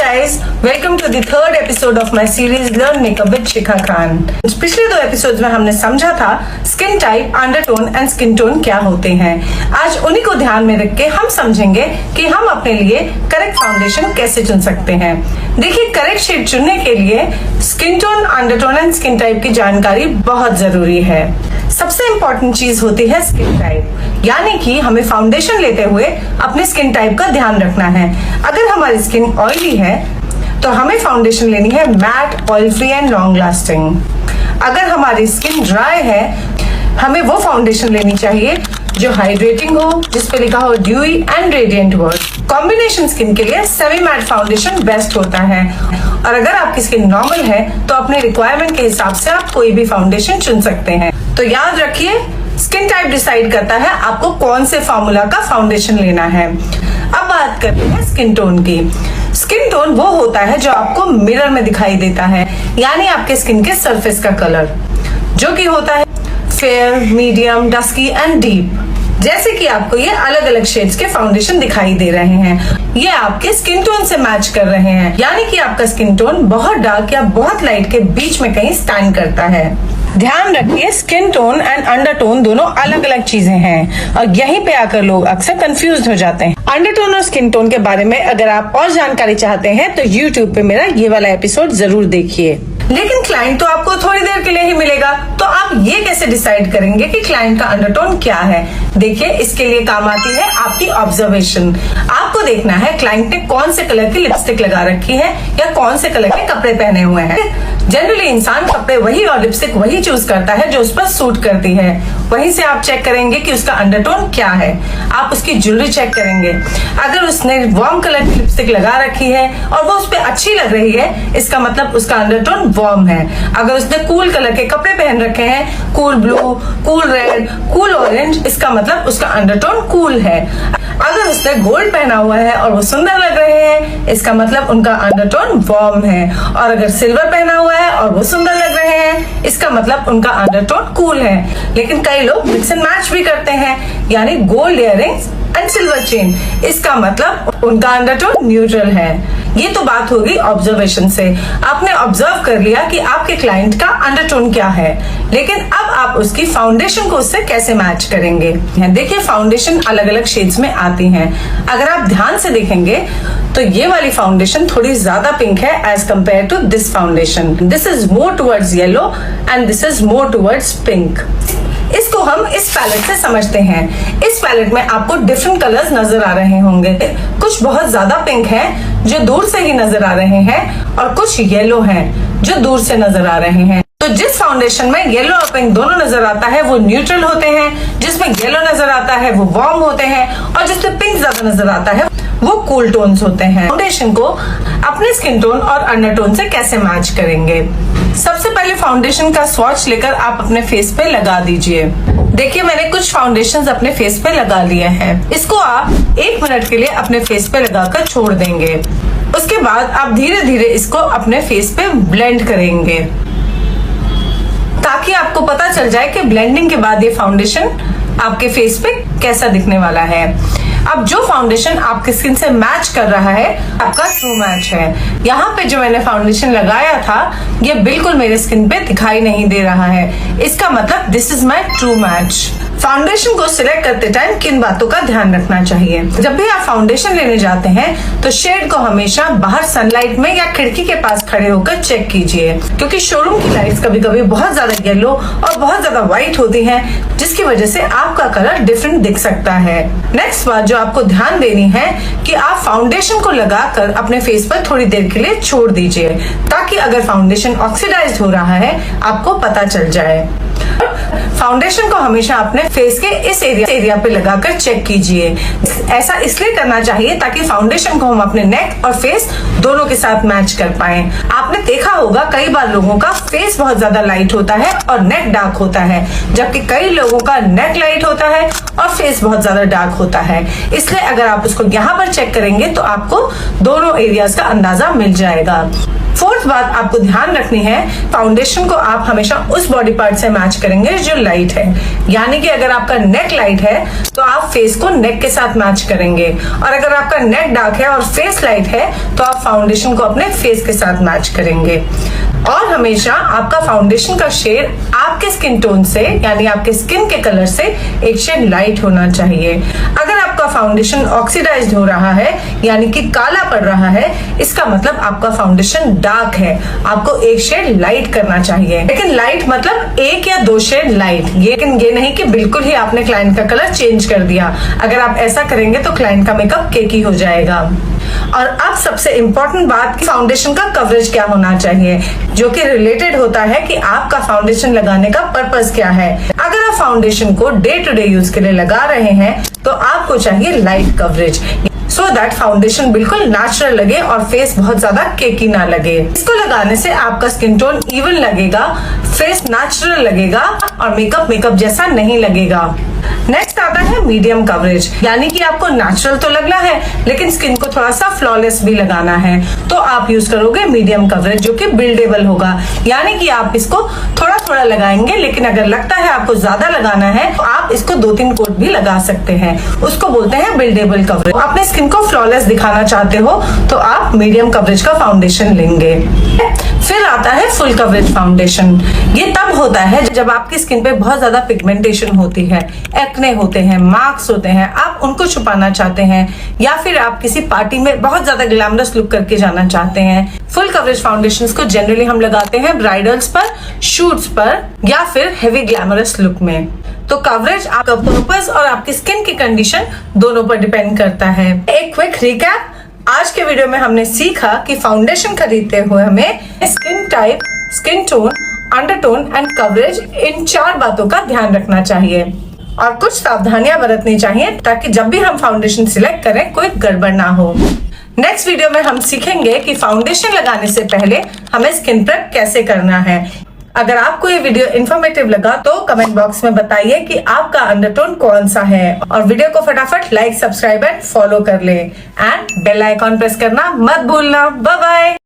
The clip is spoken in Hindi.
guys, welcome to the third episode of my series Learn Makeup with Shikha Khan. पिछले 2 एपिसोड्स में हमने समझा था skin type, undertone and skin tone क्या होते हैं। आज उन्हीं को ध्यान में रख के हम समझेंगे कि हम अपने लिए करेक्ट फाउंडेशन कैसे चुन सकते हैं। देखिए, करेक्ट शेड चुनने के लिए skin tone, undertone and skin type की जानकारी बहुत जरूरी है। सबसे इम्पोर्टेंट चीज होती है स्किन टाइप, यानी कि हमें फाउंडेशन लेते हुए अपने स्किन टाइप का ध्यान रखना है। अगर हमारी स्किन ऑयली है तो हमें फाउंडेशन लेनी है matte, oil free and long lasting. अगर हमारी स्किन ड्राई है, हमें वो फाउंडेशन लेनी चाहिए जो हाइड्रेटिंग हो, जिसपे लिखा हो dewy and radiant word. Combination skin के लिए सेमी मैट फाउंडेशन बेस्ट होता है। और अगर आपकी स्किन नॉर्मल है तो अपने रिक्वायरमेंट के हिसाब से आप कोई भी फाउंडेशन चुन सकते हैं। तो याद रखिए, स्किन टाइप डिसाइड करता है आपको कौन से फॉर्मूला का फाउंडेशन लेना है। अब बात करते हैं स्किन टोन की। स्किन टोन वो होता है जो आपको मिरर में दिखाई देता है, यानी आपके स्किन के सरफेस का कलर, जो कि होता है fair, medium, dusky and deep. जैसे कि आपको ये अलग अलग शेड्स के फाउंडेशन दिखाई दे रहे हैं, ये आपके स्किन टोन से मैच कर रहे हैं, यानी कि आपका स्किन टोन बहुत डार्क या बहुत लाइट के बीच में कहीं स्टैंड करता है। ध्यान रखिए, स्किन टोन एंड अंडरटोन दोनों अलग अलग चीजें हैं और यहीं पे आकर लोग अक्सर कंफ्यूज हो जाते हैं। अंडरटोन और स्किन टोन के बारे में अगर आप और जानकारी चाहते हैं तो YouTube पे मेरा ये वाला एपिसोड जरूर देखिए। लेकिन क्लाइंट तो आपको थोड़ी देर के लिए ही मिलेगा, तो आप ये कैसे डिसाइड करेंगे कि क्लाइंट का अंडरटोन क्या है? देखिए, इसके लिए काम आती है आपकी ऑब्जर्वेशन। आपको देखना है क्लाइंट ने कौन से कलर की लिपस्टिक लगा रखी है या कौन से कलर के कपड़े पहने हुए हैं। जनरली इंसान कपड़े वही और लिपस्टिक वही चूज करता है जो उस पर सूट करती है। वहीं से आप चेक करेंगे कि उसका अंडरटोन क्या है। आप उसकी ज्वेलरी चेक करेंगे, अगर उसने वार्म कलर की लिपस्टिक लगा रखी है और वो उस पर अच्छी लग रही है, इसका मतलब उसका अंडरटोन वार्म है। अगर उसने कूल कलर के कपड़े पहन रखे हैं, cool blue, cool red, cool orange, इसका मतलब उसका अंडरटोन कूल है। अगर उसने गोल्ड पहना हुआ है और वो सुंदर लग रहे हैं, इसका मतलब उनका अंडरटोन वार्म है। और अगर सिल्वर पहना हुआ है और वो सुंदर लग रहे हैं, इसका मतलब उनका अंडरटोन कूल है। लेकिन कई लोग मिक्स एंड मैच भी करते हैं, यानी gold earrings and silver chain, इसका मतलब उनका अंडरटोन न्यूट्रल है। ये तो बात होगी ऑब्जर्वेशन से। आपने ऑब्जर्व कर लिया कि आपके क्लाइंट का अंडरटोन क्या है, लेकिन अब आप उसकी फाउंडेशन को उससे कैसे मैच करेंगे। देखिए, फाउंडेशन अलग अलग शेड्स में आती हैं। अगर आप ध्यान से देखेंगे तो ये वाली फाउंडेशन थोड़ी ज्यादा पिंक है as compare to this foundation. This is more towards yellow and this is more towards pink. इसको हम इस पैलेट से समझते हैं। इस पैलेट में आपको डिफरेंट कलर्स नजर आ रहे होंगे। कुछ बहुत ज्यादा पिंक है जो दूर से ही नजर आ रहे हैं, और कुछ येलो हैं जो दूर से नजर आ रहे हैं। तो जिस फाउंडेशन में येलो और पिंक दोनों नजर आता है वो न्यूट्रल होते हैं, जिसमें येलो नजर आता है वो वार्म होते हैं, और जिसमें पिंक ज्यादा नजर आता है वो कूल टोन्स होते हैं। फाउंडेशन को अपने स्किन टोन और अंडरटोन से कैसे मैच करेंगे? सबसे पहले फाउंडेशन का स्वॉच लेकर आप अपने फेस पे लगा दीजिए। देखिए, मैंने कुछ फाउंडेशंस अपने फेस पे लगा लिए हैं। इसको आप 1 मिनट के लिए अपने फेस पे लगाकर छोड़ देंगे। उसके बाद आप धीरे धीरे इसको अपने फेस पे ब्लेंड करेंगे, ताकि आपको पता चल जाए कि ब्लेंडिंग के बाद ये फाउंडेशन आपके फेस पे कैसा दिखने वाला है। अब जो फाउंडेशन आपकी स्किन से मैच कर रहा है, आपका ट्रू मैच है। यहाँ पे जो मैंने फाउंडेशन लगाया था, ये बिल्कुल मेरे स्किन पे दिखाई नहीं दे रहा है। इसका मतलब this is my true match. Foundation को सिलेक्ट करते टाइम किन बातों का ध्यान रखना चाहिए? जब भी आप फाउंडेशन लेने जाते हैं तो शेड को हमेशा बाहर सनलाइट में या खिड़की के पास खड़े होकर चेक कीजिए, क्योंकि शोरूम की लाइट्स कभी कभी बहुत ज्यादा येलो और बहुत ज्यादा व्हाइट होती हैं, जिसकी वजह से आपका कलर डिफरेंट दिख सकता है। नेक्स्ट बात जो आपको ध्यान देनी है कि आप फाउंडेशन को लगाकर अपने फेस पर थोड़ी देर के लिए छोड़ दीजिए, ताकि अगर फाउंडेशन ऑक्सीडाइज हो रहा है आपको पता चल जाए। फाउंडेशन को हमेशा अपने फेस के इस एरिया पे लगाकर चेक कीजिए। ऐसा इसलिए करना चाहिए ताकि फाउंडेशन को हम अपने नेक और फेस दोनों के साथ मैच कर पाए। आपने देखा होगा कई बार लोगों का फेस बहुत ज्यादा लाइट होता है और नेक डार्क होता है, जबकि कई लोगों का नेक लाइट होता है और फेस बहुत ज्यादा डार्क होता है। इसलिए अगर आप उसको यहाँ पर चेक करेंगे तो आपको दोनों एरियाज का अंदाजा मिल जाएगा। फोर्थ बात आपको ध्यान रखनी है, फाउंडेशन को आप हमेशा उस बॉडी पार्ट से मैच करेंगे जो लाइट है। यानी कि अगर आपका नेक लाइट है तो आप फेस को नेक के साथ मैच करेंगे, और अगर आपका नेक डार्क है और फेस लाइट है तो आप फाउंडेशन को अपने फेस के साथ मैच करेंगे। और हमेशा आपका फाउंडेशन का शेड आपके स्किन टोन से, यानी आपके स्किन के कलर से एक शेड लाइट होना चाहिए। अगर आपका फाउंडेशन ऑक्सीडाइज्ड हो रहा है, यानी कि काला पड़ रहा है, इसका मतलब आपका फाउंडेशन डार्क है, आपको एक शेड लाइट करना चाहिए। लेकिन लाइट मतलब 1 या 2 शेड लाइट, लेकिन ये नहीं कि बिल्कुल ही आपने क्लाइंट का कलर चेंज कर दिया। अगर आप ऐसा करेंगे तो क्लाइंट का मेकअप केकी हो जाएगा। और अब सबसे इम्पोर्टेंट बात, फाउंडेशन का कवरेज क्या होना चाहिए, जो कि रिलेटेड होता है कि आपका फाउंडेशन लगाने का पर्पस क्या है। अगर आप फाउंडेशन को डे टू डे यूज के लिए लगा रहे हैं तो आपको चाहिए light coverage, so that foundation बिल्कुल नेचुरल लगे और फेस बहुत ज्यादा केकी ना लगे। इसको लगाने से आपका स्किन टोन इवन लगेगा, फेस नेचुरल लगेगा और मेकअप जैसा नहीं लगेगा। नेक्स्ट आता है मीडियम कवरेज, यानी कि आपको नेचुरल तो लगना है लेकिन स्किन को थोड़ा सा फ्लॉलेस भी लगाना है, तो आप यूज करोगे मीडियम कवरेज, जो कि बिल्डेबल होगा। यानी कि आप इसको थोड़ा थोड़ा लगाएंगे, लेकिन अगर लगता है आपको ज्यादा लगाना है तो आप इसको 2-3 कोट भी लगा सकते हैं। उसको बोलते हैं बिल्डेबल कवरेज। अपने स्किन को फ्लॉलेस दिखाना चाहते हो तो आप मीडियम कवरेज का फाउंडेशन लेंगे। फिर आता है फुल कवरेज फाउंडेशन। ये तब होता है जब आपकी स्किन पे बहुत ज्यादा पिगमेंटेशन होती है, एक्ने होते हैं, मार्क्स होते हैं, आप उनको छुपाना चाहते हैं, या फिर आप किसी पार्टी में बहुत ज्यादा ग्लैमरस लुक करके जाना चाहते हैं। फुल कवरेज फाउंडेशंस को जनरली हम लगाते हैं ब्राइडल्स पर, शूट्स पर, या फिर हेवी ग्लैमरस लुक में। तो कवरेज आपका पर्पस और आपकी स्किन की कंडीशन दोनों पर डिपेंड करता है। एक क्विक रिकैप, आज के वीडियो में हमने सीखा कि फाउंडेशन खरीदते हुए हमें skin type, skin tone, undertone and coverage, इन 4 बातों का ध्यान रखना चाहिए और कुछ सावधानियां बरतनी चाहिए ताकि जब भी हम फाउंडेशन सिलेक्ट करें कोई गड़बड़ ना हो। नेक्स्ट वीडियो में हम सीखेंगे कि फाउंडेशन लगाने से पहले हमें स्किन प्रेप कैसे करना है। अगर आपको ये वीडियो इन्फॉर्मेटिव लगा तो कमेंट बॉक्स में बताइए कि आपका अंडरटोन कौन सा है, और वीडियो को फटाफट लाइक, सब्सक्राइब एंड फॉलो कर ले, एंड बेल आइकॉन प्रेस करना मत भूलना। Bye bye.